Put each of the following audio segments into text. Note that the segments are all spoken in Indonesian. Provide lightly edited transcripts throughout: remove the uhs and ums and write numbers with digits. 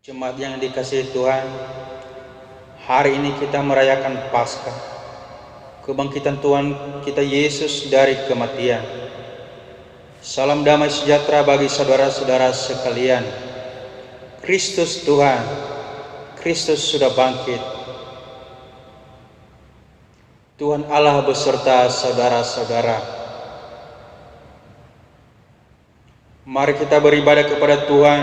Jemaat yang dikasihi Tuhan, hari ini kita merayakan Paskah, kebangkitan Tuhan kita Yesus dari kematian. Salam damai sejahtera bagi saudara-saudara sekalian. Kristus Tuhan, Kristus sudah bangkit. Tuhan Allah beserta saudara-saudara. Mari kita beribadah kepada Tuhan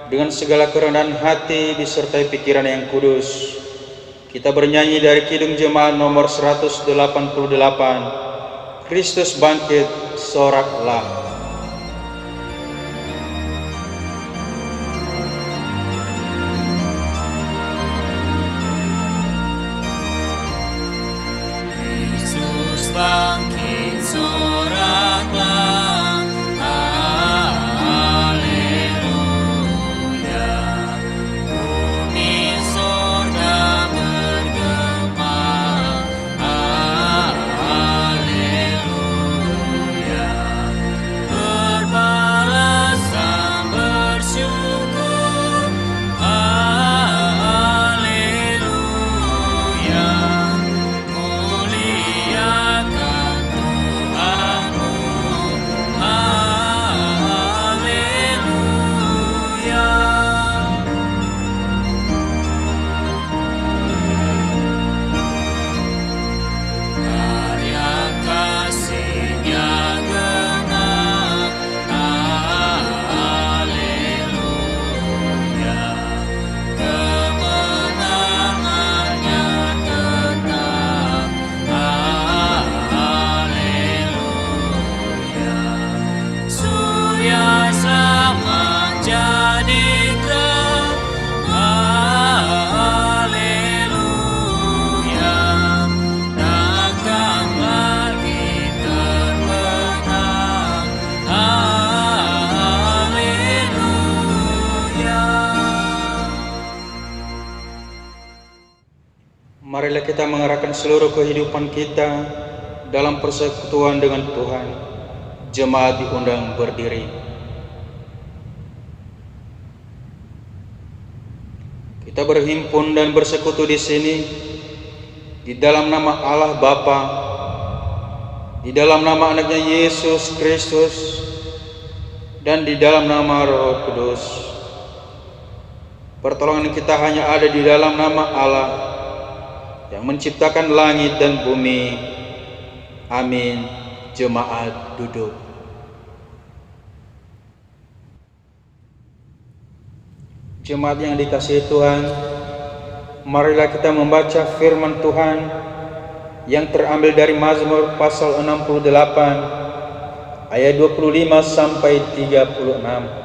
dengan segala kerendahan hati disertai pikiran yang kudus. Kita bernyanyi dari Kidung Jemaat nomor 188, Kristus bangkit, soraklah. Kristus bangkit, soraklah. Marilah kita mengarahkan seluruh kehidupan kita dalam persekutuan dengan Tuhan. Jemaat diundang berdiri. Kita berhimpun dan bersekutu di sini di dalam nama Allah Bapa, di dalam nama anaknya Yesus Kristus, dan di dalam nama Roh Kudus. Pertolongan kita hanya ada di dalam nama Allah yang menciptakan langit dan bumi. Amin. Jemaat duduk. Jemaat yang dikasihi Tuhan, marilah kita membaca firman Tuhan yang terambil dari Mazmur pasal 68 ayat 25 sampai 36.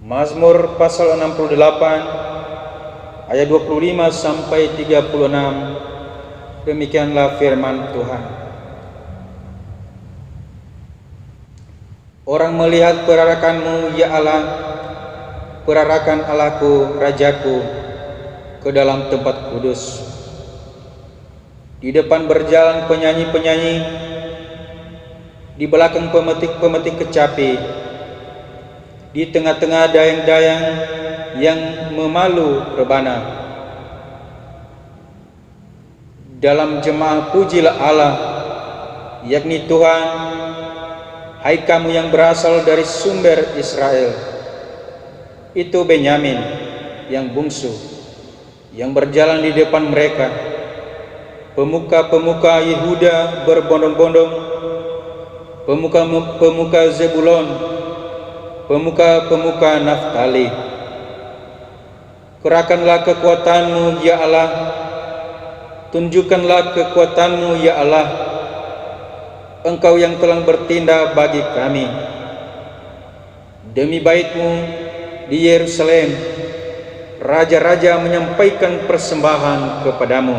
Mazmur pasal 68 ayat 25 sampai 36. Demikianlah firman Tuhan. Orang melihat perarakanmu, ya Allah, perarakan Allahku, Rajaku, ke dalam tempat kudus. Di depan berjalan penyanyi-penyanyi, di belakang pemetik-pemetik kecapi, di tengah-tengah dayang-dayang yang memalu rebana. Dalam jemaah pujilah Allah, yakni Tuhan, hai kamu yang berasal dari sumber Israel. Itu Benyamin yang bungsu, yang berjalan di depan mereka. Pemuka-pemuka Yehuda berbondong-bondong, pemuka-pemuka Zebulon, pemuka-pemuka Naftali. Kerahkanlah kekuatanmu, ya Allah, tunjukkanlah kekuatanmu, ya Allah, Engkau yang telah bertindak bagi kami. Demi bait-Mu di Yerusalem, raja-raja menyampaikan persembahan kepadamu.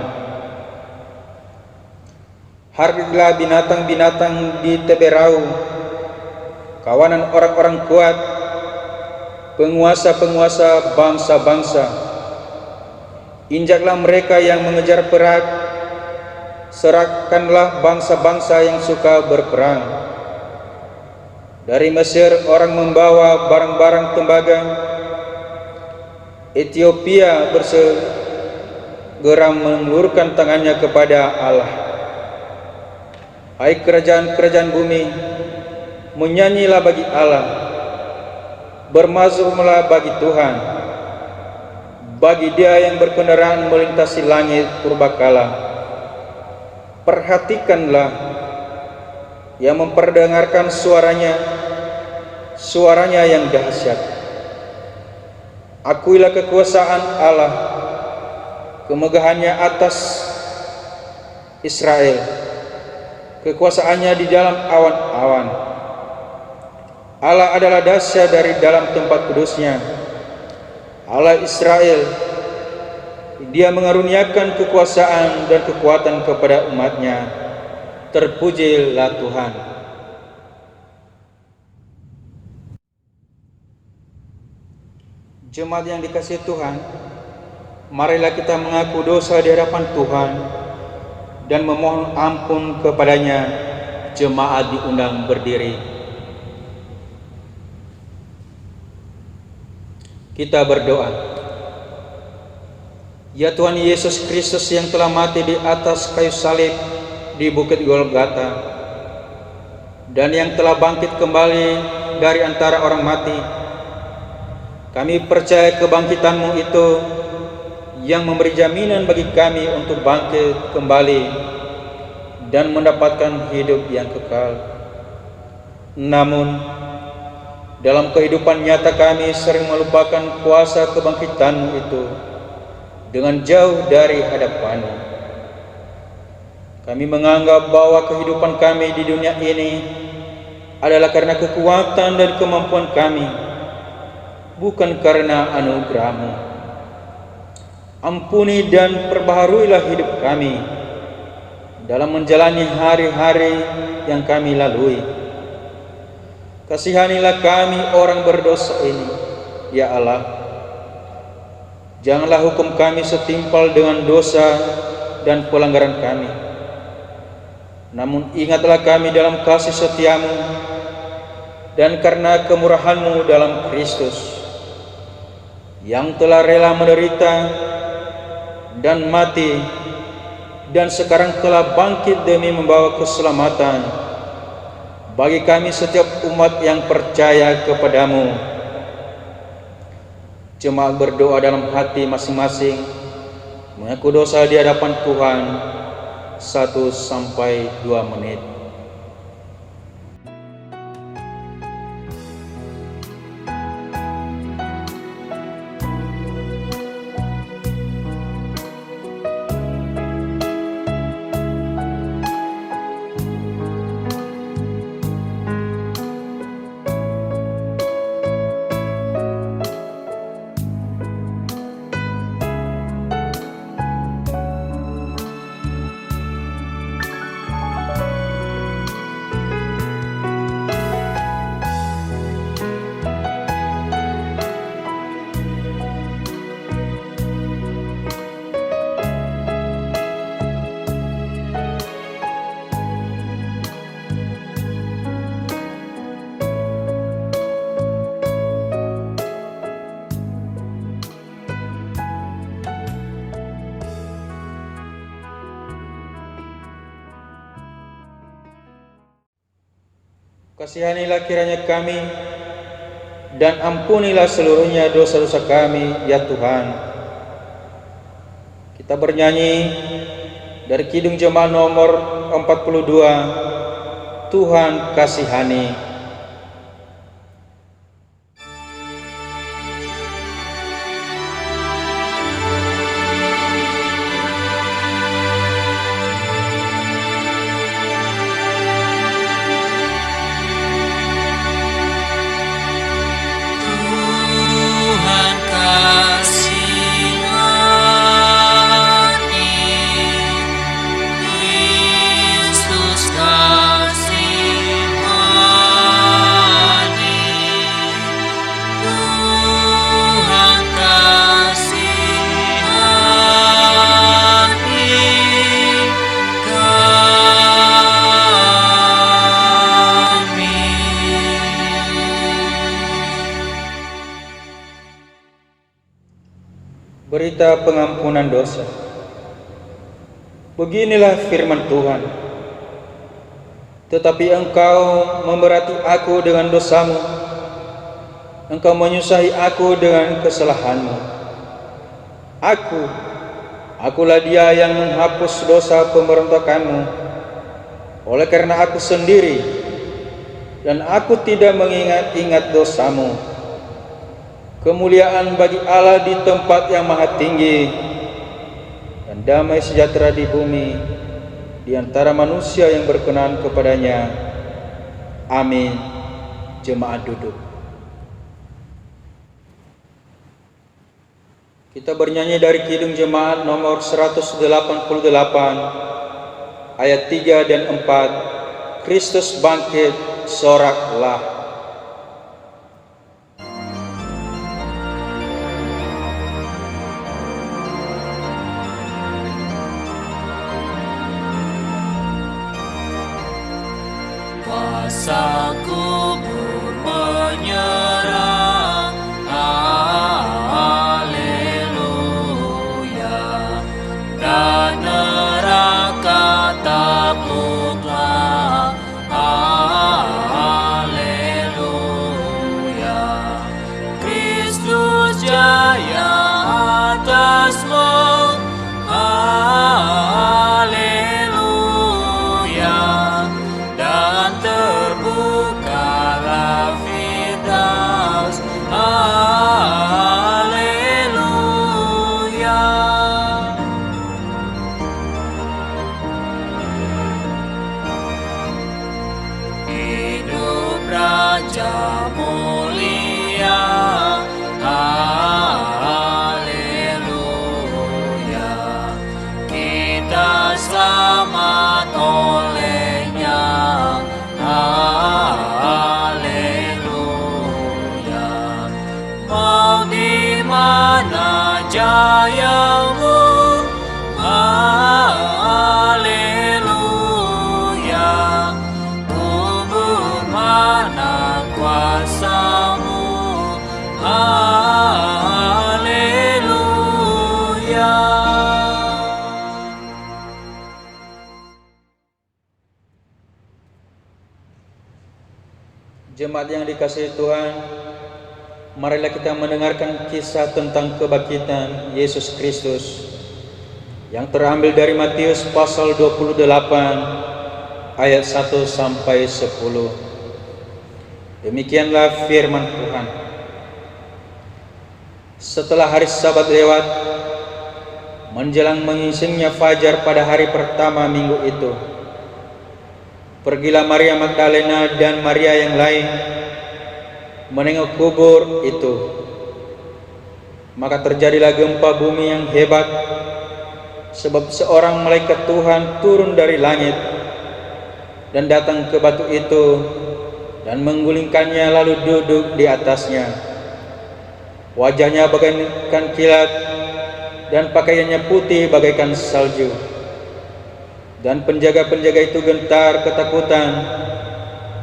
Hargailah binatang-binatang di teberau, kawanan orang-orang kuat, penguasa-penguasa bangsa-bangsa. Injaklah mereka yang mengejar perak, serahkanlah bangsa-bangsa yang suka berperang. Dari Mesir orang membawa barang-barang tembaga, Ethiopia bersegera mengulurkan tangannya kepada Allah. Hai kerajaan-kerajaan bumi, menyanyilah bagi Allah, bermazmurlah bagi Tuhan, bagi Dia yang berkendaraan melintasi langit purbakala. Perhatikanlah, yang memperdengarkan suaranya yang dahsyat. Akuilah kekuasaan Allah, kemegahannya atas Israel, kekuasaannya di dalam awan-awan. Allah adalah dahsyat dari dalam tempat kudusnya. Allah Israel, Dia mengaruniakan kekuasaan dan kekuatan kepada umatnya. Terpujilah Tuhan. Jemaat yang dikasihi Tuhan, marilah kita mengaku dosa di hadapan Tuhan dan memohon ampun kepadanya. Jemaat diundang berdiri. Kita berdoa. Ya Tuhan Yesus Kristus yang telah mati di atas kayu salib di Bukit Golgota dan yang telah bangkit kembali dari antara orang mati, kami percaya kebangkitan-Mu itu yang memberi jaminan bagi kami untuk bangkit kembali dan mendapatkan hidup yang kekal. Namun, dalam kehidupan nyata kami sering melupakan kuasa kebangkitan-Mu itu dengan jauh dari hadapan-Mu. Kami menganggap bahwa kehidupan kami di dunia ini adalah karena kekuatan dan kemampuan kami, bukan karena anugerah-Mu. Ampuni dan perbaharuilah hidup kami dalam menjalani hari-hari yang kami lalui. Kasihanilah kami orang berdosa ini, ya Allah. Janganlah hukum kami setimpal dengan dosa dan pelanggaran kami. Namun ingatlah kami dalam kasih setia-Mu dan karena kemurahan-Mu dalam Kristus, yang telah rela menderita dan mati dan sekarang telah bangkit demi membawa keselamatan bagi kami setiap umat yang percaya kepada-Mu. Jemaat berdoa dalam hati masing-masing, mengaku dosa di hadapan Tuhan 1 sampai 2 menit. Kasihanilah kiranya kami dan ampunilah seluruhnya dosa-dosa kami, ya Tuhan. Kita bernyanyi dari Kidung Jemaat nomor 42, Tuhan kasihani. Kristus kasih Berita pengampunan dosa. Beginilah firman Tuhan. Tetapi engkau memberati aku dengan dosamu, engkau menyusahi aku dengan kesalahanmu. Akulah dia yang menghapus dosa pemberontakanmu, oleh karena aku sendiri, dan aku tidak mengingat-ingat dosamu. Kemuliaan bagi Allah di tempat yang maha tinggi, dan damai sejahtera di bumi di antara manusia yang berkenan kepadanya. Amin. Jemaat duduk. Kita bernyanyi dari Kidung Jemaat nomor 188 ayat 3 dan 4. Kristus bangkit, soraklah. Kuasa kubur menyerah, haleluya, dan neraka takluklah, haleluya. Kristus jaya atas maut, terbukalah Firdaus, haleluya. Hidup Raja mulia, haleluya. Kita selamat olehnya, haleluya. Mau di mana jayamu, haleluya. Kubur mana kuasamu, haleluya. Jemaat yang dikasihi Tuhan, marilah kita mendengarkan kisah tentang kebangkitan Yesus Kristus yang terambil dari Matius pasal 28 ayat 1 sampai 10. Demikianlah firman Tuhan. Setelah hari Sabat lewat, menjelang menyingsingnya fajar pada hari pertama minggu itu, pergilah Maria Magdalena dan Maria yang lain menengok kubur itu. Maka terjadilah gempa bumi yang hebat, sebab seorang malaikat Tuhan turun dari langit dan datang ke batu itu dan menggulingkannya lalu duduk di atasnya. Wajahnya bagaikan kilat dan pakaiannya putih bagaikan salju. Dan penjaga-penjaga itu gentar ketakutan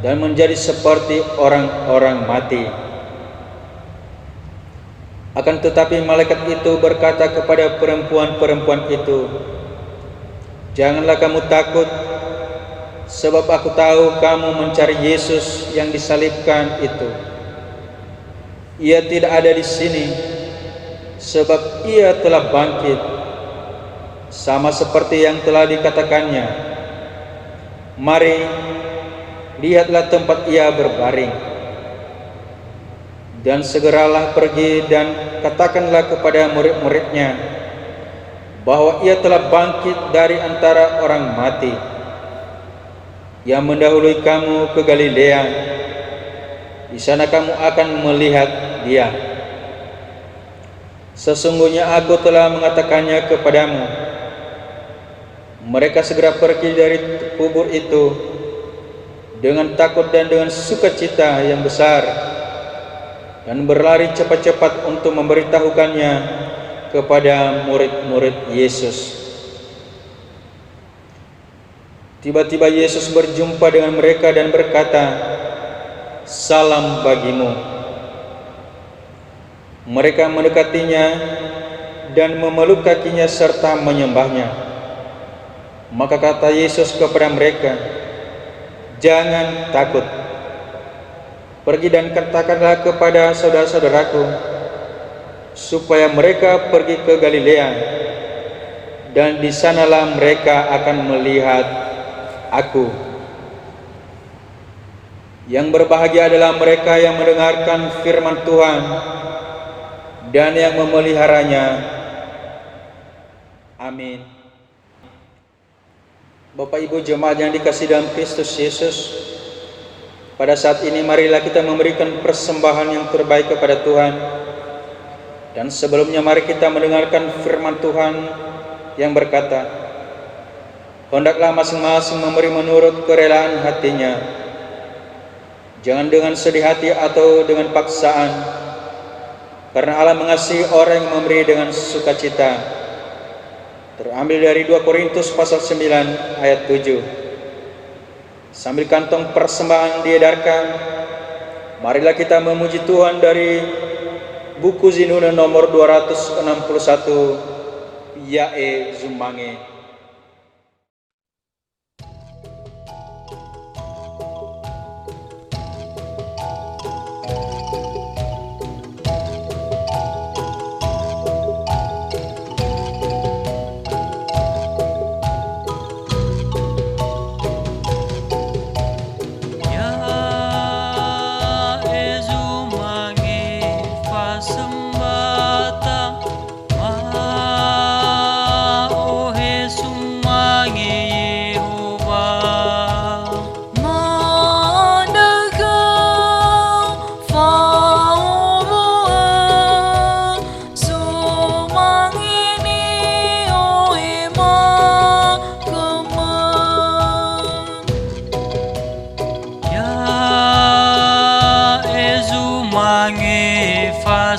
dan menjadi seperti orang-orang mati. Akan tetapi malaikat itu berkata kepada perempuan-perempuan itu, "Janganlah kamu takut, sebab aku tahu kamu mencari Yesus yang disalibkan itu. Ia tidak ada di sini, sebab ia telah bangkit, sama seperti yang telah dikatakannya. Mari, lihatlah tempat ia berbaring. Dan segeralah pergi dan katakanlah kepada murid-muridnya bahwa ia telah bangkit dari antara orang mati. Ia mendahului kamu ke Galilea. Di sana kamu akan melihat dia. Sesungguhnya aku telah mengatakannya kepadamu." Mereka segera pergi dari kubur itu dengan takut dan dengan sukacita yang besar, dan berlari cepat-cepat untuk memberitahukannya kepada murid-murid Yesus. Tiba-tiba Yesus berjumpa dengan mereka dan berkata, "Salam bagimu." Mereka mendekatinya dan memeluk kakinya serta menyembahnya. Maka kata Yesus kepada mereka, "Jangan takut. Pergi dan katakanlah kepada saudara-saudaraku, supaya mereka pergi ke Galilea, dan di sanalah mereka akan melihat Aku." Yang berbahagia adalah mereka yang mendengarkan firman Tuhan dan yang memeliharanya. Amin. Bapak Ibu jemaat yang dikasihi dalam Kristus Yesus, pada saat ini marilah kita memberikan persembahan yang terbaik kepada Tuhan. Dan sebelumnya mari kita mendengarkan firman Tuhan yang berkata, "Hendaklah masing-masing memberi menurut kerelaan hatinya, jangan dengan sedih hati atau dengan paksaan, karena Allah mengasihi orang yang memberi dengan sukacita." Terambil dari 2 Korintus pasal 9 ayat 7. Sambil kantong persembahan diedarkan, marilah kita memuji Tuhan dari buku Zinuna nomor 261, Yae Zumange.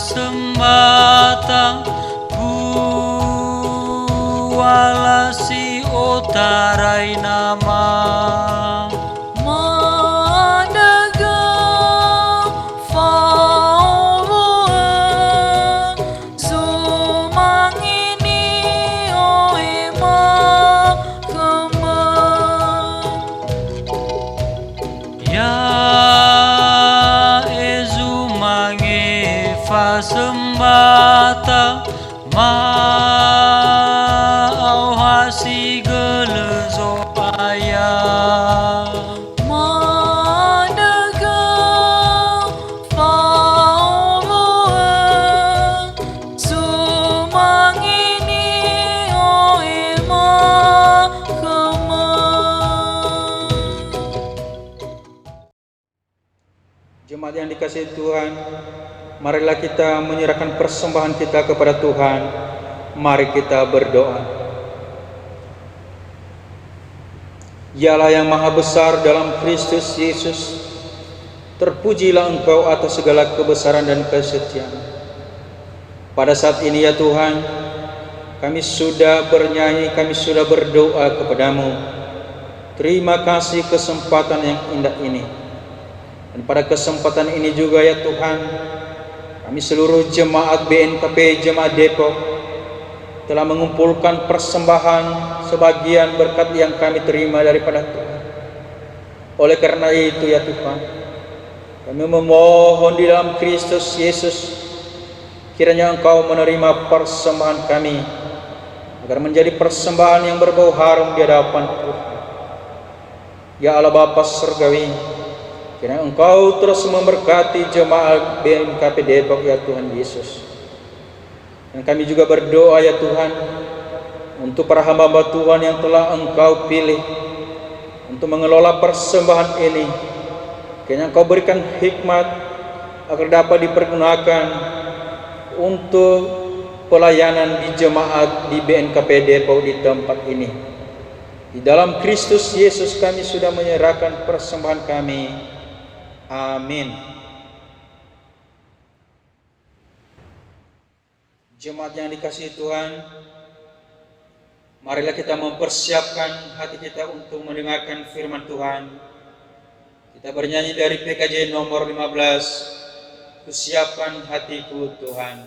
Sembata bualasi otarai nama madaga faulua sumangini oema kemang ya sembata mau hasi gelezo ayah madaga faulua sumangini oema kemang. Jemaat yang dikasihi Tuhan, marilah kita menyerahkan persembahan kita kepada Tuhan. Mari kita berdoa. Ya Allah yang maha besar dalam Kristus Yesus, terpujilah Engkau atas segala kebesaran dan kesetiaan. Pada saat ini ya Tuhan, kami sudah bernyanyi, kami sudah berdoa kepadamu. Terima kasih kesempatan yang indah ini. Dan pada kesempatan ini juga ya Tuhan, kami seluruh jemaat BNKP Jemaat Depok telah mengumpulkan persembahan sebagian berkat yang kami terima daripada Tuhan. Oleh karena itu ya Tuhan, kami memohon di dalam Kristus Yesus, kiranya Engkau menerima persembahan kami agar menjadi persembahan yang berbau harum di hadapan Tuhan. Ya Allah Bapa Surgawi, kiranya Engkau terus memberkati jemaat BNKP Depok ya Tuhan Yesus. Dan kami juga berdoa ya Tuhan untuk para hamba-hamba Tuhan yang telah Engkau pilih untuk mengelola persembahan ini. Kiranya Engkau berikan hikmat agar dapat dipergunakan untuk pelayanan di jemaat di BNKP Depok di tempat ini. Di dalam Kristus Yesus kami sudah menyerahkan persembahan kami. Amin. Jemaat yang dikasihi Tuhan, marilah kita mempersiapkan hati kita untuk mendengarkan firman Tuhan. Kita bernyanyi dari PKJ nomor 15, "Kusiapkan hatiku Tuhan."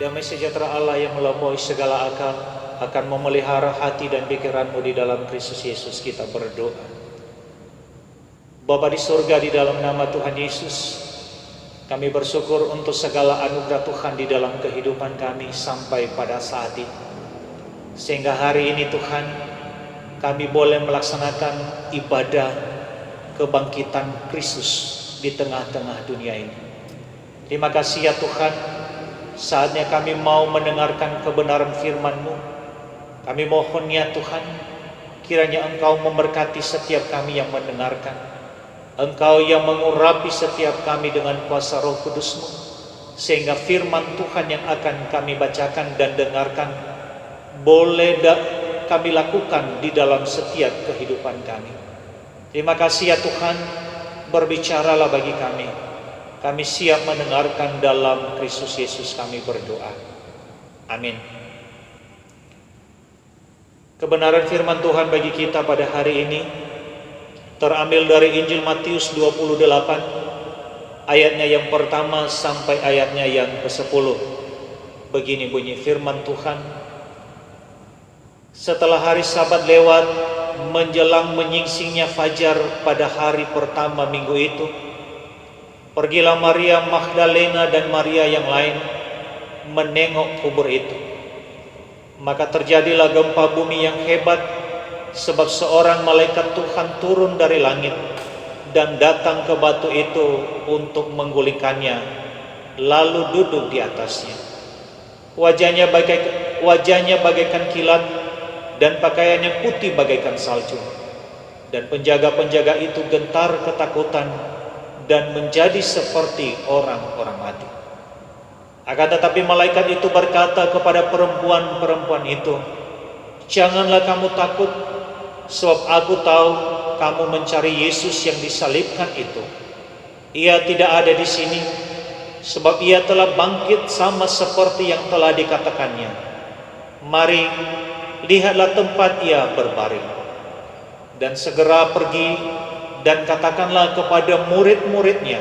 Damai sejahtera Allah yang melampaui segala akal akan memelihara hati dan pikiranmu di dalam Kristus Yesus. Kita berdoa. Bapa di surga, di dalam nama Tuhan Yesus, kami bersyukur untuk segala anugerah Tuhan di dalam kehidupan kami sampai pada saat ini. Sehingga hari ini Tuhan, kami boleh melaksanakan ibadah kebangkitan Kristus di tengah-tengah dunia ini. Terima kasih ya Tuhan, saatnya kami mau mendengarkan kebenaran firman-Mu. Kami mohon ya Tuhan, kiranya Engkau memberkati setiap kami yang mendengarkan. Engkau yang mengurapi setiap kami dengan kuasa Roh Kudus-Mu, sehingga firman Tuhan yang akan kami bacakan dan dengarkan boleh kami lakukan di dalam setiap kehidupan kami. Terima kasih ya Tuhan, berbicaralah bagi kami. Kami siap mendengarkan dalam Kristus Yesus kami berdoa. Amin. Kebenaran firman Tuhan bagi kita pada hari ini terambil dari Injil Matius 28, ayatnya yang pertama sampai ayatnya yang ke-10. Begini bunyi firman Tuhan. Setelah hari Sabat lewat, menjelang menyingsingnya fajar pada hari pertama minggu itu, pergilah Maria Magdalena dan Maria yang lain menengok kubur itu. Maka terjadilah gempa bumi yang hebat, sebab seorang malaikat Tuhan turun dari langit dan datang ke batu itu untuk menggulingkannya, lalu duduk di atasnya. Wajahnya bagaikan kilat dan pakaiannya putih bagaikan salju. Dan penjaga-penjaga itu gentar ketakutan dan menjadi seperti orang-orang mati. Akan tetapi malaikat itu berkata kepada perempuan-perempuan itu, "Janganlah kamu takut, sebab aku tahu kamu mencari Yesus yang disalibkan itu. Ia tidak ada di sini, sebab ia telah bangkit sama seperti yang telah dikatakannya. Mari, lihatlah tempat ia berbaring. Dan segera pergi dan katakanlah kepada murid-muridnya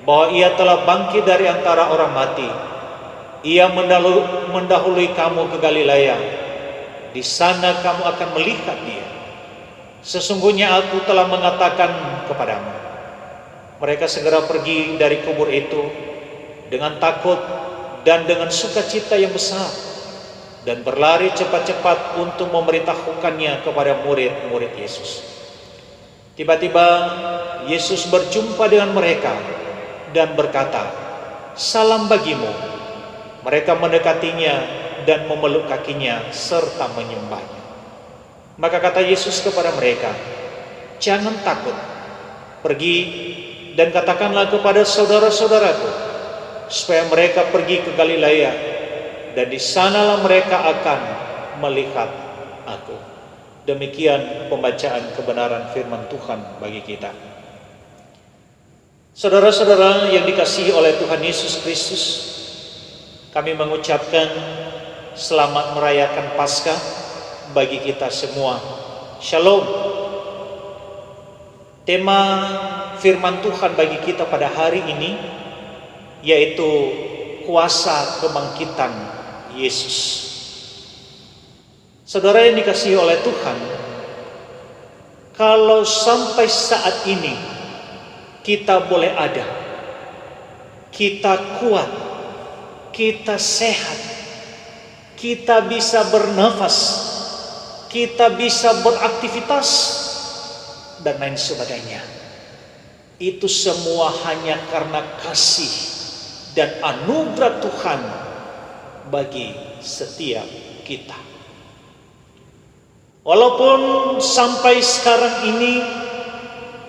bahwa ia telah bangkit dari antara orang mati. Ia mendahului kamu ke Galilea. Di sana kamu akan melihat dia. Sesungguhnya aku telah mengatakan kepadamu." Mereka segera pergi dari kubur itu dengan takut dan dengan sukacita yang besar, dan berlari cepat-cepat untuk memberitahukannya kepada murid-murid Yesus. Tiba-tiba Yesus berjumpa dengan mereka dan berkata, "Salam bagimu." Mereka mendekatinya dan memeluk kakinya serta menyembahnya. Maka kata Yesus kepada mereka, "Jangan takut. Pergi dan katakanlah kepada saudara-saudaraku supaya mereka pergi ke Galilea, dan di sanalah mereka akan melihat aku." Demikian pembacaan kebenaran firman Tuhan bagi kita. Saudara-saudara yang dikasihi oleh Tuhan Yesus Kristus, kami mengucapkan selamat merayakan Paskah bagi kita semua. Shalom. Tema firman Tuhan bagi kita pada hari ini yaitu kuasa kebangkitan Yesus. Saudara yang dikasihi oleh Tuhan, kalau sampai saat ini kita boleh ada, kita kuat, kita sehat, kita bisa bernafas, kita bisa beraktivitas, dan lain sebagainya, itu semua hanya karena kasih dan anugerah Tuhan bagi setiap kita. Walaupun sampai sekarang ini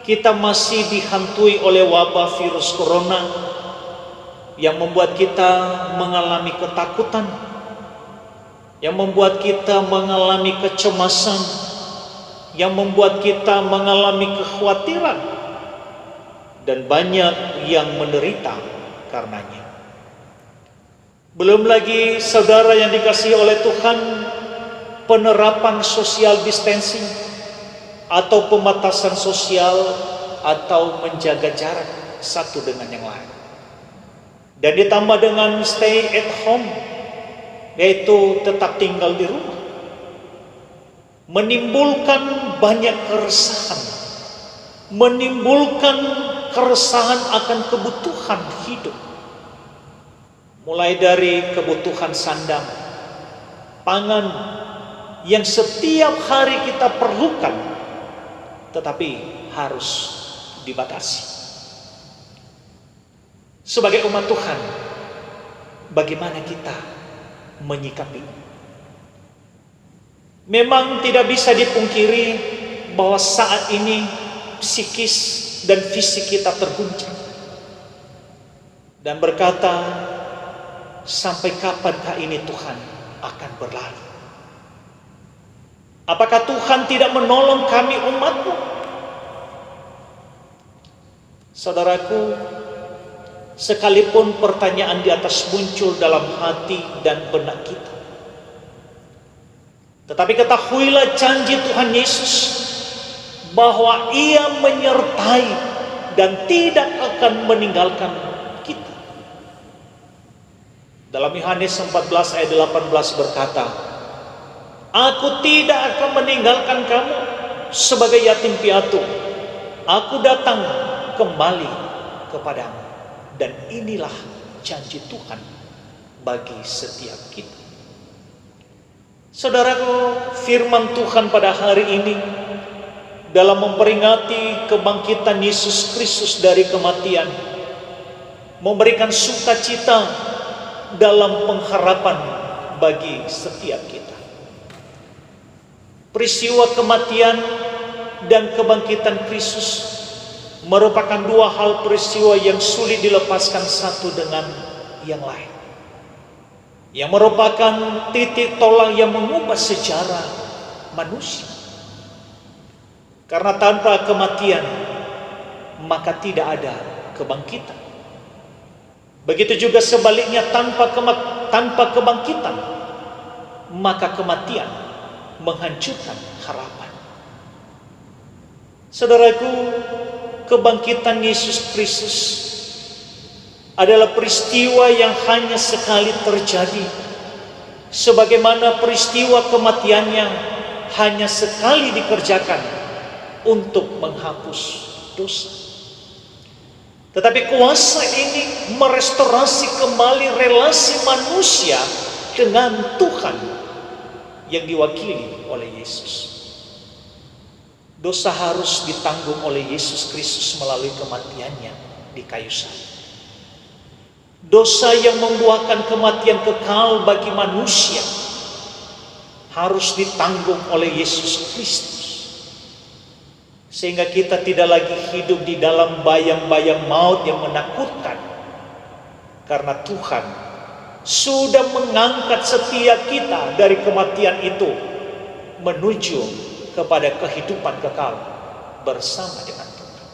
kita masih dihantui oleh wabah virus corona yang membuat kita mengalami ketakutan, yang membuat kita mengalami kecemasan, yang membuat kita mengalami kekhawatiran, dan banyak yang menderita karenanya. Belum lagi saudara yang dikasihi oleh Tuhan, penerapan social distancing atau pembatasan sosial atau menjaga jarak satu dengan yang lain. Dan ditambah dengan stay at home, yaitu tetap tinggal di rumah, menimbulkan banyak keresahan, menimbulkan keresahan akan kebutuhan hidup. Mulai dari kebutuhan sandang, pangan yang setiap hari kita perlukan, tetapi harus dibatasi. Sebagai umat Tuhan, bagaimana kita menyikapi? Memang tidak bisa dipungkiri bahwa saat ini psikis dan fisik kita terguncang. Dan berkata, sampai kapankah ini Tuhan akan berlalu? Apakah Tuhan tidak menolong kami umat-Mu? Saudaraku, sekalipun pertanyaan di atas muncul dalam hati dan benak kita, tetapi ketahuilah janji Tuhan Yesus bahwa Ia menyertai dan tidak akan meninggalkan kita. Dalam Yohanes 14 ayat 18 berkata, Aku tidak akan meninggalkan kamu sebagai yatim piatu. Aku datang kembali kepadamu. Dan inilah janji Tuhan bagi setiap kita. Saudaraku, firman Tuhan pada hari ini dalam memperingati kebangkitan Yesus Kristus dari kematian, memberikan sukacita dalam pengharapan bagi setiap kita. Peristiwa kematian dan kebangkitan Kristus merupakan dua hal peristiwa yang sulit dilepaskan satu dengan yang lain, yang merupakan titik tolak yang mengubah sejarah manusia. Karena tanpa kematian maka tidak ada kebangkitan. Begitu juga sebaliknya, tanpa kebangkitan maka kematian menghancurkan harapan. Saudaraku, kebangkitan Yesus Kristus adalah peristiwa yang hanya sekali terjadi, sebagaimana peristiwa kematiannya hanya sekali dikerjakan untuk menghapus dosa. Tetapi kuasa ini merestorasi kembali relasi manusia dengan Tuhan yang diwakili oleh Yesus. Dosa harus ditanggung oleh Yesus Kristus melalui kematiannya di kayu salib. Dosa yang membuahkan kematian kekal bagi manusia harus ditanggung oleh Yesus Kristus. Sehingga kita tidak lagi hidup di dalam bayang-bayang maut yang menakutkan. Karena Tuhan sudah mengangkat setiap kita dari kematian itu menuju kepada kehidupan kekal bersama dengan Tuhan.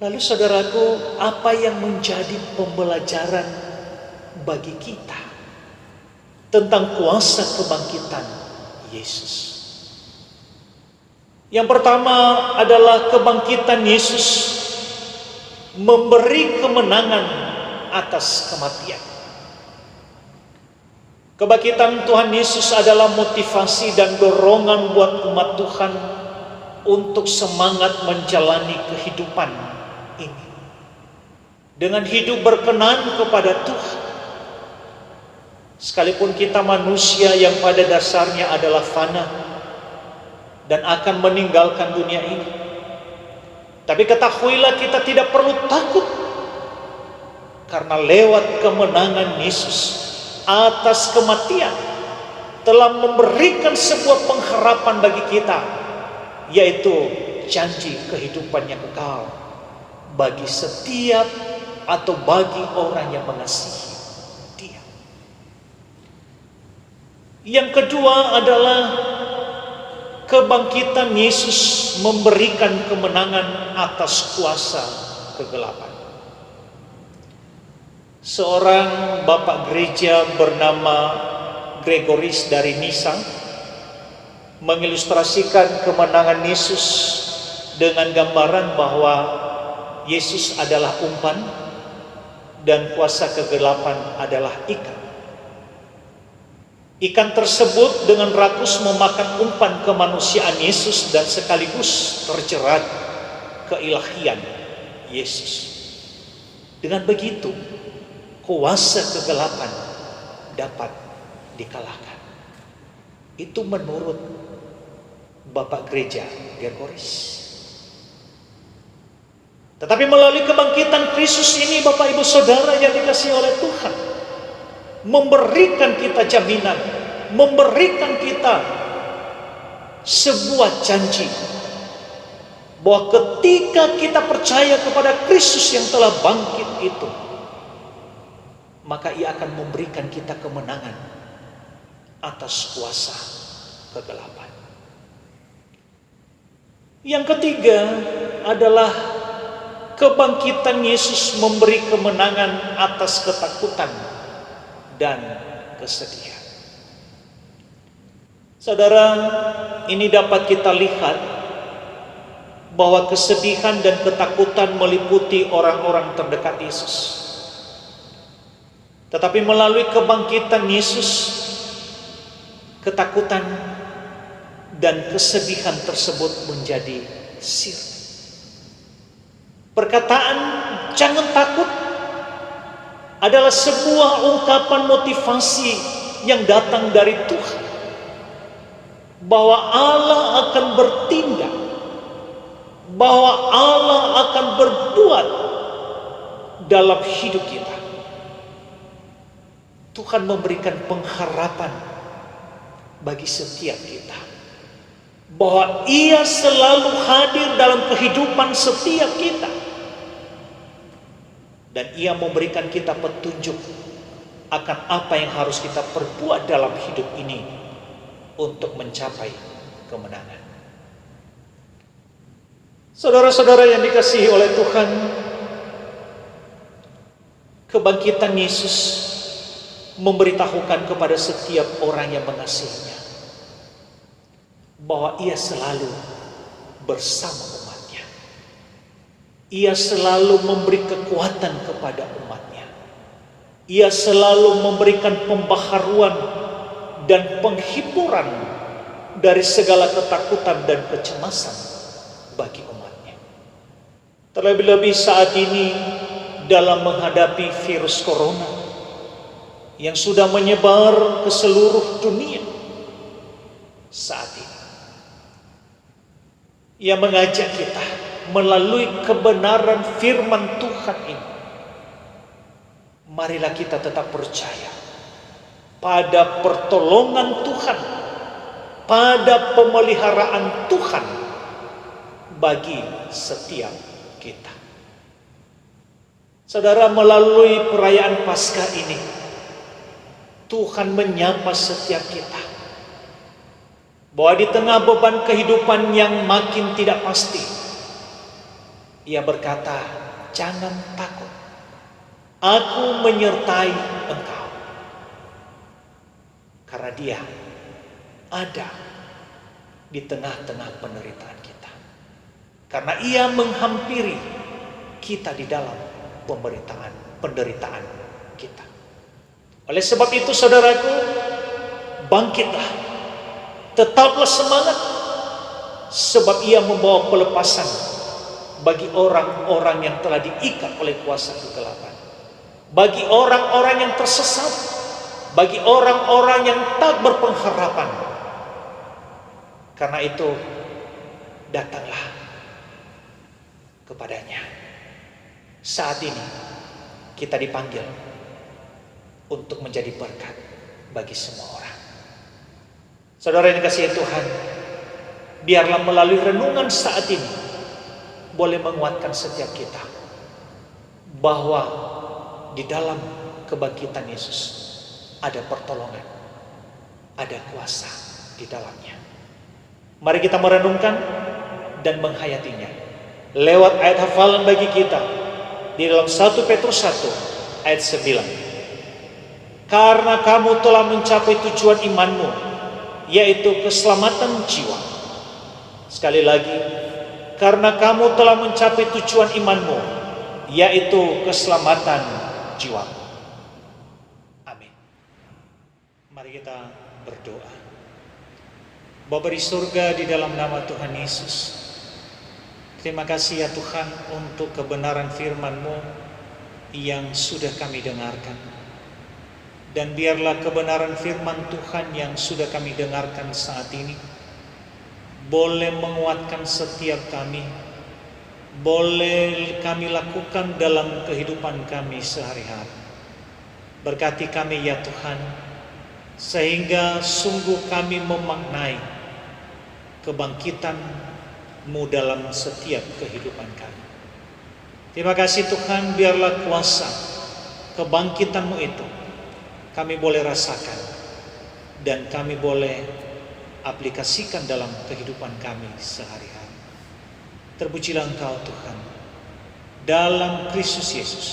Lalu saudaraku, apa yang menjadi pembelajaran bagi kita tentang kuasa kebangkitan Yesus? Yang pertama adalah kebangkitan Yesus memberi kemenangan atas kematian. Kebangkitan Tuhan Yesus adalah motivasi dan dorongan buat umat Tuhan untuk semangat menjalani kehidupan ini dengan hidup berkenan kepada Tuhan. Sekalipun kita manusia yang pada dasarnya adalah fana dan akan meninggalkan dunia ini, tapi ketahuilah kita tidak perlu takut, karena lewat kemenangan Yesus atas kematian telah memberikan sebuah pengharapan bagi kita, yaitu janji kehidupan yang kekal bagi setiap atau bagi orang yang mengasihi Dia. Yang kedua adalah kebangkitan Yesus memberikan kemenangan atas kuasa kegelapan. Seorang bapak gereja bernama Gregoris dari Nisa mengilustrasikan kemenangan Yesus dengan gambaran bahwa Yesus adalah umpan dan kuasa kegelapan adalah ikan. Ikan tersebut dengan rakus memakan umpan kemanusiaan Yesus dan sekaligus terjerat keilahian Yesus. Dengan begitu, kuasa kegelapan dapat dikalahkan. Itu menurut Bapak Gereja Gregorius. Tetapi melalui kebangkitan Kristus ini, Bapak Ibu Saudara yang dikasihi oleh Tuhan, memberikan kita jaminan, memberikan kita sebuah janji bahwa ketika kita percaya kepada Kristus yang telah bangkit itu, maka Ia akan memberikan kita kemenangan atas kuasa kegelapan. Yang ketiga adalah kebangkitan Yesus memberi kemenangan atas ketakutan dan kesedihan. Saudara, ini dapat kita lihat bahwa kesedihan dan ketakutan meliputi orang-orang terdekat Yesus. Tetapi melalui kebangkitan Yesus, ketakutan dan kesedihan tersebut menjadi sirna. Perkataan "jangan takut" adalah sebuah ungkapan motivasi yang datang dari Tuhan, bahwa Allah akan bertindak, bahwa Allah akan berbuat dalam hidup kita. Tuhan memberikan pengharapan bagi setiap kita, bahwa Ia selalu hadir dalam kehidupan setiap kita, dan Ia memberikan kita petunjuk akan apa yang harus kita perbuat dalam hidup ini untuk mencapai kemenangan. Saudara-saudara yang dikasihi oleh Tuhan, kebangkitan Yesus memberitahukan kepada setiap orang yang mengasihinya bahwa Ia selalu bersama umatnya. Ia selalu memberi kekuatan kepada umatnya. Ia selalu memberikan pembaharuan dan penghiburan dari segala ketakutan dan kecemasan bagi umatnya. Terlebih-lebih saat ini dalam menghadapi virus corona yang sudah menyebar ke seluruh dunia saat ini. Ia mengajak kita melalui kebenaran firman Tuhan ini. Marilah kita tetap percaya pada pertolongan Tuhan, pada pemeliharaan Tuhan bagi setiap kita. Saudara, melalui perayaan Paskah ini, Tuhan menyapa setiap kita bahwa di tengah beban kehidupan yang makin tidak pasti, Ia berkata, "Jangan takut, Aku menyertai engkau." Karena Dia ada di tengah-tengah penderitaan kita. Karena Ia menghampiri kita di dalam penderitaan kita. Oleh sebab itu, saudaraku, bangkitlah, tetaplah semangat, sebab Ia membawa pelepasan bagi orang-orang yang telah diikat oleh kuasa kegelapan, bagi orang-orang yang tersesat, bagi orang-orang yang tak berpengharapan. Karena itu, datanglah kepadanya. Saat ini kita dipanggil untuk menjadi berkat bagi semua orang. Saudara yang dikasihi Tuhan, biarlah melalui renungan saat ini boleh menguatkan setiap kita bahwa di dalam kebangkitan Yesus ada pertolongan, ada kuasa di dalamnya. Mari kita merenungkan dan menghayatinya lewat ayat hafalan bagi kita di dalam 1 Petrus 1 ayat 9. Karena kamu telah mencapai tujuan imanmu, yaitu keselamatan jiwa. Sekali lagi, karena kamu telah mencapai tujuan imanmu, yaitu keselamatan jiwaku. Amin. Mari kita berdoa. Bapa di surga, di dalam nama Tuhan Yesus, terima kasih ya Tuhan untuk kebenaran firman-Mu yang sudah kami dengarkan. Dan biarlah kebenaran firman Tuhan yang sudah kami dengarkan saat ini boleh menguatkan setiap kami, boleh kami lakukan dalam kehidupan kami sehari-hari. Berkati kami ya Tuhan, sehingga sungguh kami memaknai kebangkitan-Mu dalam setiap kehidupan kami. Terima kasih Tuhan, biarlah kuasa kebangkitan-Mu itu kami boleh rasakan dan kami boleh aplikasikan dalam kehidupan kami sehari-hari. Terpujilah Engkau Tuhan. Dalam Kristus Yesus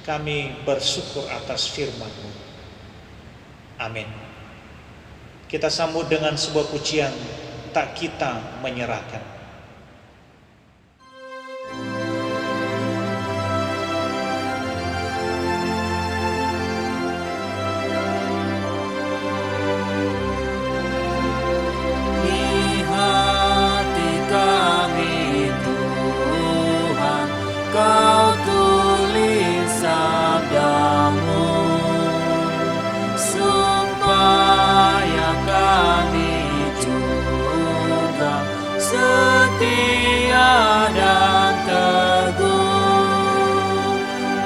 kami bersyukur atas firman-Mu. Amin. Kita sambut dengan sebuah pujian, tak kita menyerahkan. Kau tulis sabda-Mu supaya kami juga setia dan teguh,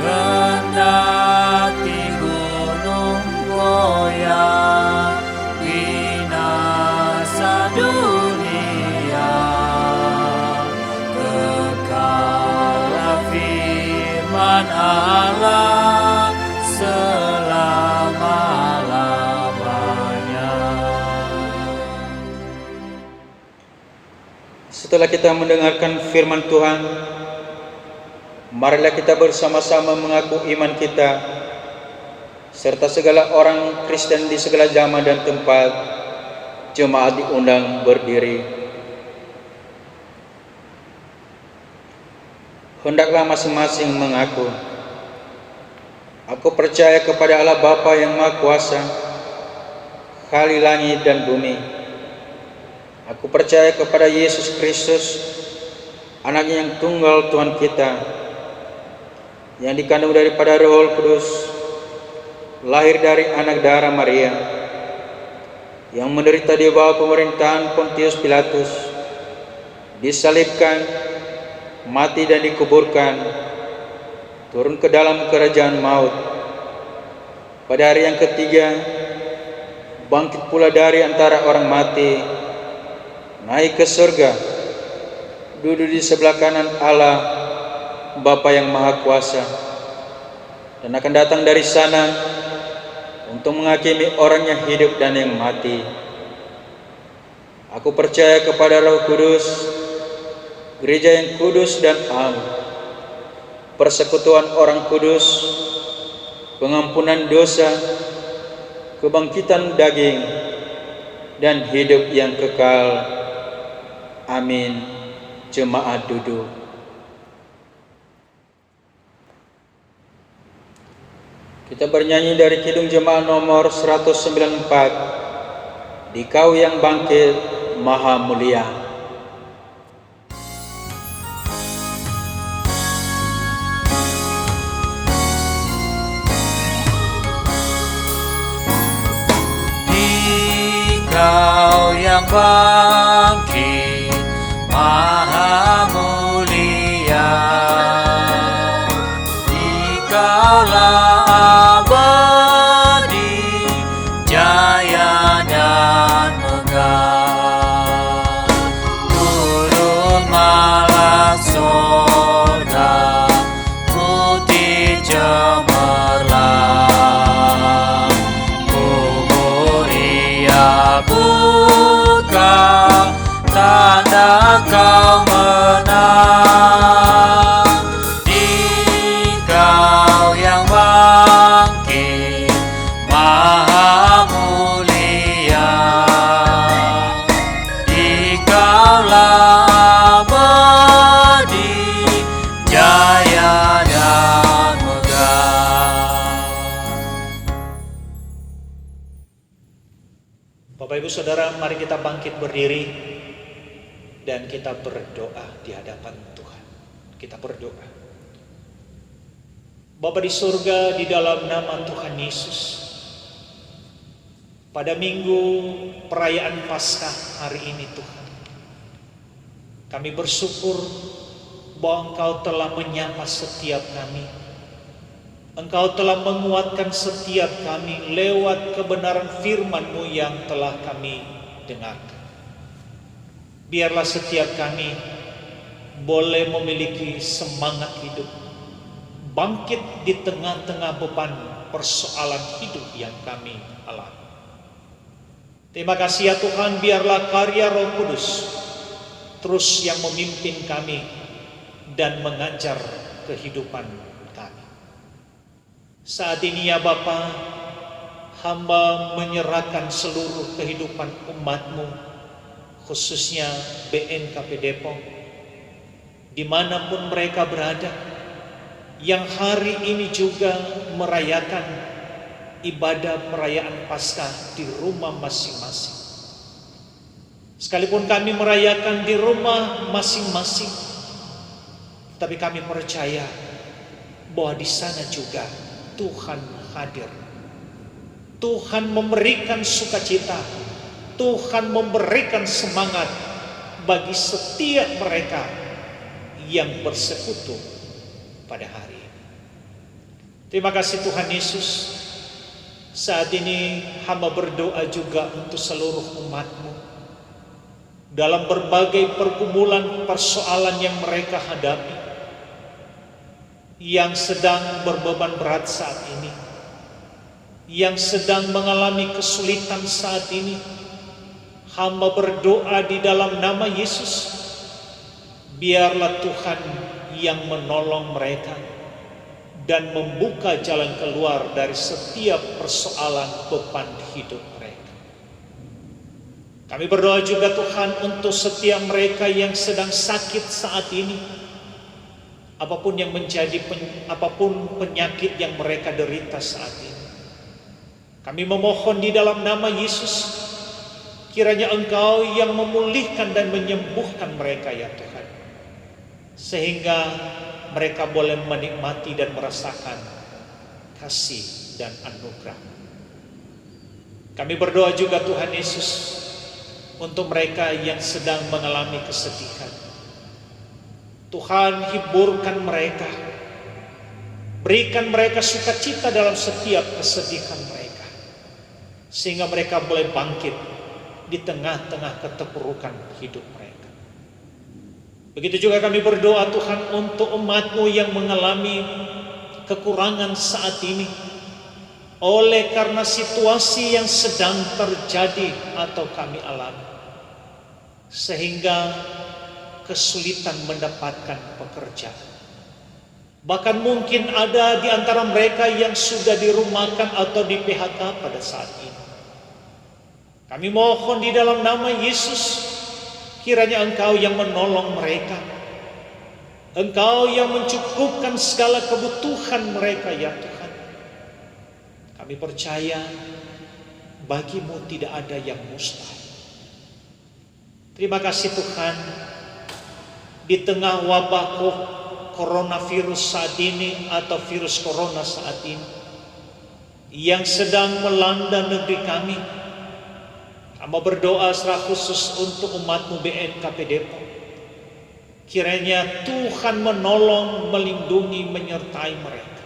kendati gunung goyang, binasa dunia, firman Allah selama-lamanya. Setelah kita mendengarkan firman Tuhan, marilah kita bersama-sama mengaku iman kita, serta segala orang Kristen di segala zaman dan tempat. Jemaat diundang berdiri. Hendaklah masing-masing mengaku, aku percaya kepada Allah Bapa yang Maha Kuasa, Khali langit dan bumi. Aku percaya kepada Yesus Kristus, Anaknya yang tunggal Tuhan kita, yang dikandung daripada Roh Kudus, lahir dari anak darah Maria, yang menderita di bawah pemerintahan Pontius Pilatus, disalibkan, mati dan dikuburkan, turun ke dalam kerajaan maut. Pada hari yang ketiga, bangkit pula dari antara orang mati, naik ke surga, duduk di sebelah kanan Allah, Bapa yang Maha Kuasa, dan akan datang dari sana untuk menghakimi orang yang hidup dan yang mati. Aku percaya kepada Roh Kudus, gereja yang kudus dan am, persekutuan orang kudus, pengampunan dosa, kebangkitan daging, dan hidup yang kekal. Amin. Jemaat duduk. Kita bernyanyi dari Kidung Jemaat nomor 194, Dikau yang bangkit Maha Mulia. Kau yang bangkit Maha Mulia, Dikaulah abadi, jaya dan megah. Turun malam surga, putih cemerlang, buka tanda kau menang. Dikau yang bangkit Maha Mulia, Dikaulah abadi, jaya dan megah. Bapak Ibu Saudara, mari kita bangkit berdiri dan kita berdoa di hadapan Tuhan. Kita berdoa. Bapa di surga, di dalam nama Tuhan Yesus, pada minggu perayaan Paskah hari ini Tuhan, kami bersyukur bahwa Engkau telah menyapa setiap kami. Engkau telah menguatkan setiap kami lewat kebenaran firman-Mu yang telah kami dengarkan. Biarlah setiap kami boleh memiliki semangat hidup, bangkit di tengah-tengah beban persoalan hidup yang kami alami. Terima kasih ya Tuhan, biarlah karya Roh Kudus terus yang memimpin kami dan mengajar kehidupan kami. Saat ini ya Bapa, hamba menyerahkan seluruh kehidupan umat-Mu, khususnya BNKP Depok, dimanapun mereka berada, yang hari ini juga merayakan ibadah perayaan Paskah di rumah masing-masing. Sekalipun kami merayakan di rumah masing-masing, tapi kami percaya bahwa di sana juga Tuhan hadir. Tuhan memberikan sukacita, Tuhan memberikan semangat bagi setiap mereka yang bersekutu pada hari ini. Terima kasih Tuhan Yesus. Saat ini hamba berdoa juga untuk seluruh umat-Mu dalam berbagai pergumulan persoalan yang mereka hadapi, yang sedang berbeban berat saat ini, yang sedang mengalami kesulitan saat ini. Hamba berdoa di dalam nama Yesus, biarlah Tuhan yang menolong mereka dan membuka jalan keluar dari setiap persoalan beban hidup mereka. Kami berdoa juga Tuhan untuk setiap mereka yang sedang sakit saat ini, apapun yang menjadi apapun penyakit yang mereka derita saat ini. Kami memohon di dalam nama Yesus, kiranya Engkau yang memulihkan dan menyembuhkan mereka ya Tuhan, sehingga mereka boleh menikmati dan merasakan kasih dan anugerah. Kami berdoa juga Tuhan Yesus untuk mereka yang sedang mengalami kesedihan. Tuhan, hiburkan mereka, berikan mereka sukacita dalam setiap kesedihan mereka, sehingga mereka boleh bangkit di tengah-tengah keterpurukan hidup mereka. Begitu juga kami berdoa Tuhan untuk umat-Mu yang mengalami kekurangan saat ini oleh karena situasi yang sedang terjadi atau kami alami, sehingga kesulitan mendapatkan pekerjaan. Bahkan mungkin ada di antara mereka yang sudah dirumahkan atau di PHK pada saat ini. Kami mohon di dalam nama Yesus, kiranya Engkau yang menolong mereka, Engkau yang mencukupkan segala kebutuhan mereka ya Tuhan. Kami percaya bagi-Mu tidak ada yang mustahil. Terima kasih Tuhan, di tengah wabah coronavirus saat ini atau virus corona saat ini yang sedang melanda negeri kami, hamba berdoa secara khusus untuk umat-Mu BNKP Depok. Kiranya Tuhan menolong, melindungi, menyertai mereka.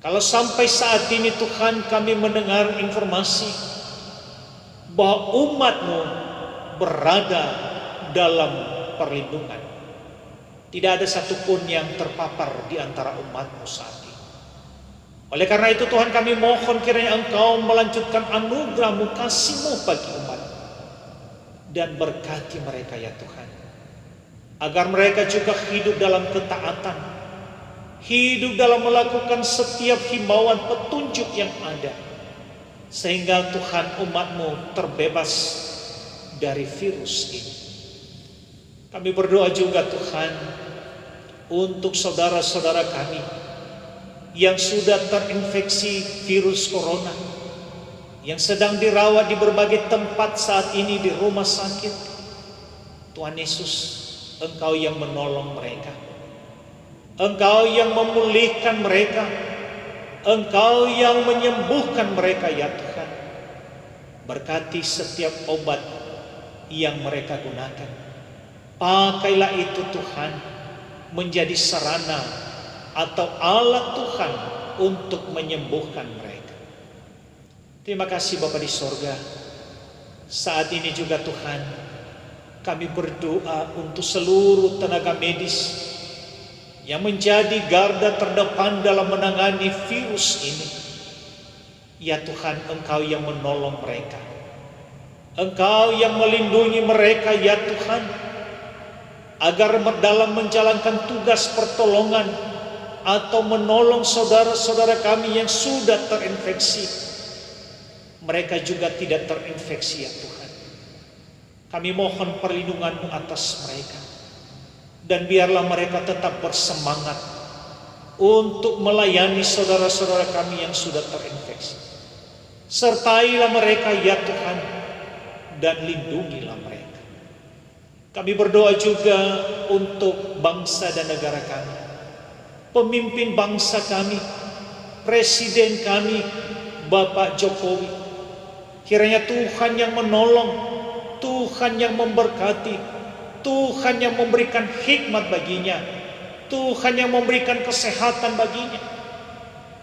Kalau sampai saat ini Tuhan kami mendengar informasi bahwa umat-Mu berada dalam perlindungan, tidak ada satupun yang terpapar di antara umat-Mu saat ini. Oleh karena itu Tuhan, kami mohon kiranya Engkau melanjutkan anugerah-Mu, kasih-Mu bagi umat, dan berkati mereka ya Tuhan, agar mereka juga hidup dalam ketaatan, hidup dalam melakukan setiap himbauan petunjuk yang ada, sehingga Tuhan umat-Mu terbebas dari virus ini. Kami berdoa juga Tuhan untuk saudara-saudara kami yang sudah terinfeksi virus corona, yang sedang dirawat di berbagai tempat saat ini di rumah sakit. Tuhan Yesus, Engkau yang menolong mereka, Engkau yang memulihkan mereka, Engkau yang menyembuhkan mereka ya Tuhan. Berkati setiap obat yang mereka gunakan. Pakailah itu Tuhan menjadi sarana atau alat Tuhan untuk menyembuhkan mereka. Terima kasih Bapa di sorga. Saat ini juga Tuhan, kami berdoa untuk seluruh tenaga medis yang menjadi garda terdepan dalam menangani virus ini. Ya Tuhan, Engkau yang menolong mereka, Engkau yang melindungi mereka ya Tuhan, agar dalam menjalankan tugas pertolongan atau menolong saudara-saudara kami yang sudah terinfeksi, mereka juga tidak terinfeksi ya Tuhan. Kami mohon perlindungan-Mu atas mereka, dan biarlah mereka tetap bersemangat untuk melayani saudara-saudara kami yang sudah terinfeksi. Sertailah mereka ya Tuhan, dan lindungilah mereka. Kami berdoa juga untuk bangsa dan negara kami, pemimpin bangsa kami, presiden kami, Bapak Jokowi. Kiranya Tuhan yang menolong, Tuhan yang memberkati, Tuhan yang memberikan hikmat baginya, Tuhan yang memberikan kesehatan baginya,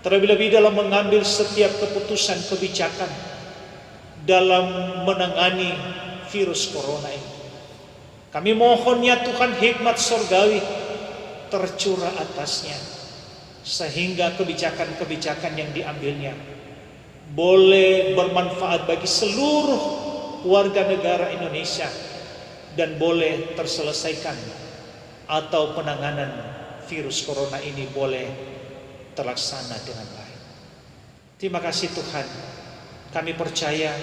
terlebih-lebih dalam mengambil setiap keputusan kebijakan dalam menangani virus corona ini. Kami mohon ya Tuhan, hikmat surgawi tercurah atasnya, sehingga kebijakan-kebijakan yang diambilnya boleh bermanfaat bagi seluruh warga negara Indonesia, dan boleh terselesaikan, atau penanganan virus corona ini boleh terlaksana dengan baik. Terima kasih Tuhan, kami percaya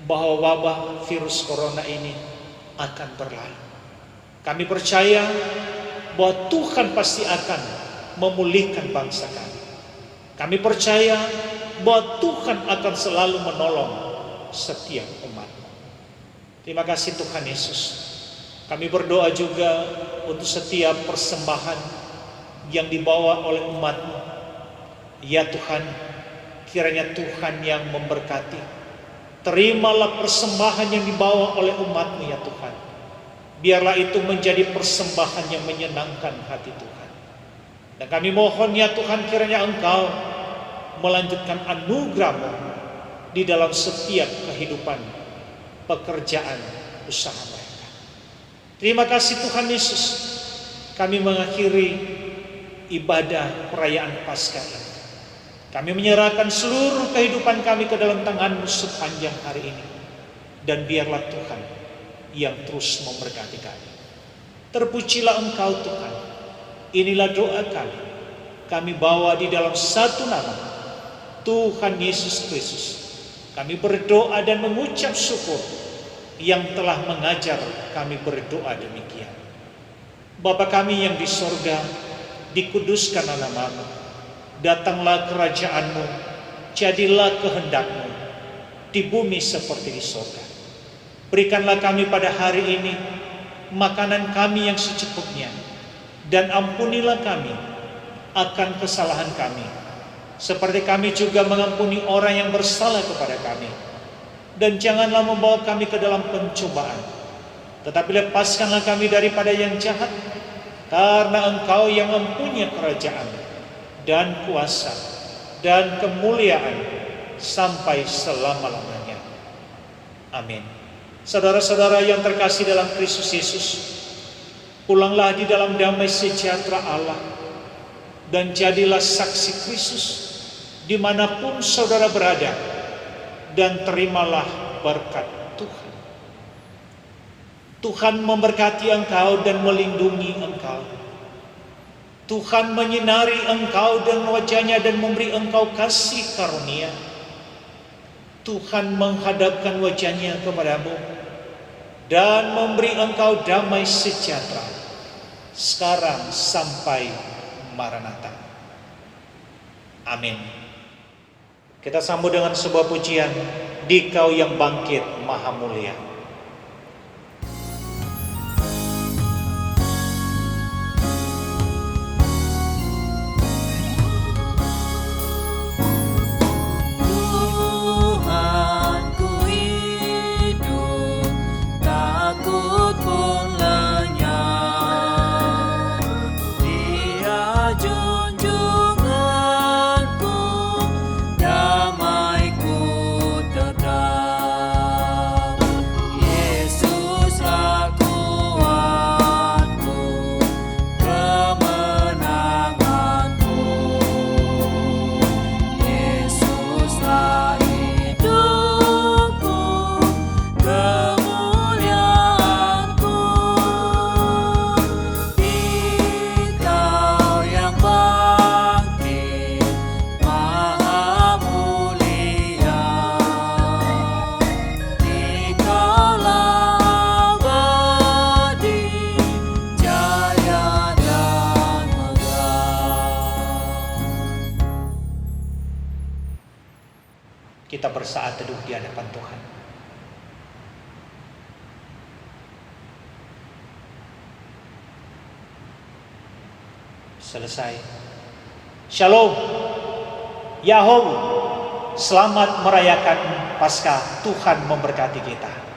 bahwa wabah virus corona ini akan berlalu. Kami percaya bahwa Tuhan pasti akan memulihkan bangsa kami. Kami percaya bahwa Tuhan akan selalu menolong setiap umat-Mu. Terima kasih Tuhan Yesus. Kami berdoa juga untuk setiap persembahan yang dibawa oleh umat-Mu. Ya Tuhan, kiranya Tuhan yang memberkati. Terimalah persembahan yang dibawa oleh umat-Mu ya Tuhan. Biarlah itu menjadi persembahan yang menyenangkan hati Tuhan. Dan kami mohon ya Tuhan, kiranya Engkau melanjutkan anugerah-Mu di dalam setiap kehidupan, pekerjaan, usaha mereka. Terima kasih Tuhan Yesus. Kami mengakhiri ibadah perayaan Paskah ini. Kami menyerahkan seluruh kehidupan kami ke dalam tangan-Mu sepanjang hari ini. Dan biarlah Tuhan yang terus memberkati kami. Terpujilah Engkau Tuhan. Inilah doa kami. Kami bawa di dalam satu nama, Tuhan Yesus Kristus. Kami berdoa dan mengucap syukur yang telah mengajar kami berdoa demikian. Bapa kami yang di sorga, dikuduskanlah nama-Mu, datanglah kerajaan-Mu, jadilah kehendak-Mu di bumi seperti di sorga. Berikanlah kami pada hari ini makanan kami yang secukupnya, dan ampunilah kami akan kesalahan kami, seperti kami juga mengampuni orang yang bersalah kepada kami. Dan janganlah membawa kami ke dalam pencobaan, tetapi lepaskanlah kami daripada yang jahat, karena Engkau yang mempunyai kerajaan dan kuasa dan kemuliaan sampai selama-lamanya. Amin. Saudara-saudara yang terkasih dalam Kristus Yesus, pulanglah di dalam damai sejahtera Allah, dan jadilah saksi Kristus dimanapun saudara berada, dan terimalah berkat Tuhan. Tuhan memberkati engkau dan melindungi engkau. Tuhan menyinari engkau dengan wajah-Nya dan memberi engkau kasih karunia. Tuhan menghadapkan wajah-Nya kepadamu dan memberi engkau damai sejahtera sekarang sampai Maranatha. Amin. Kita sambut dengan sebuah pujian, Dikau yang bangkit maha mulia. Tuhan ku hidup, takut pun lenyap. Dia junjunganku, damaiku tetap. Yesuslah kuatku, kemenanganku. Yesuslah hidupku, kemuliaanku. Dikau yang bangkit maha mulia, Dikaulah abadi, jaya dan megah. Kita bersaat teduh di hadapan Tuhan. Selesai. Shalom. Yahoo. Selamat merayakan Paskah. Tuhan memberkati kita.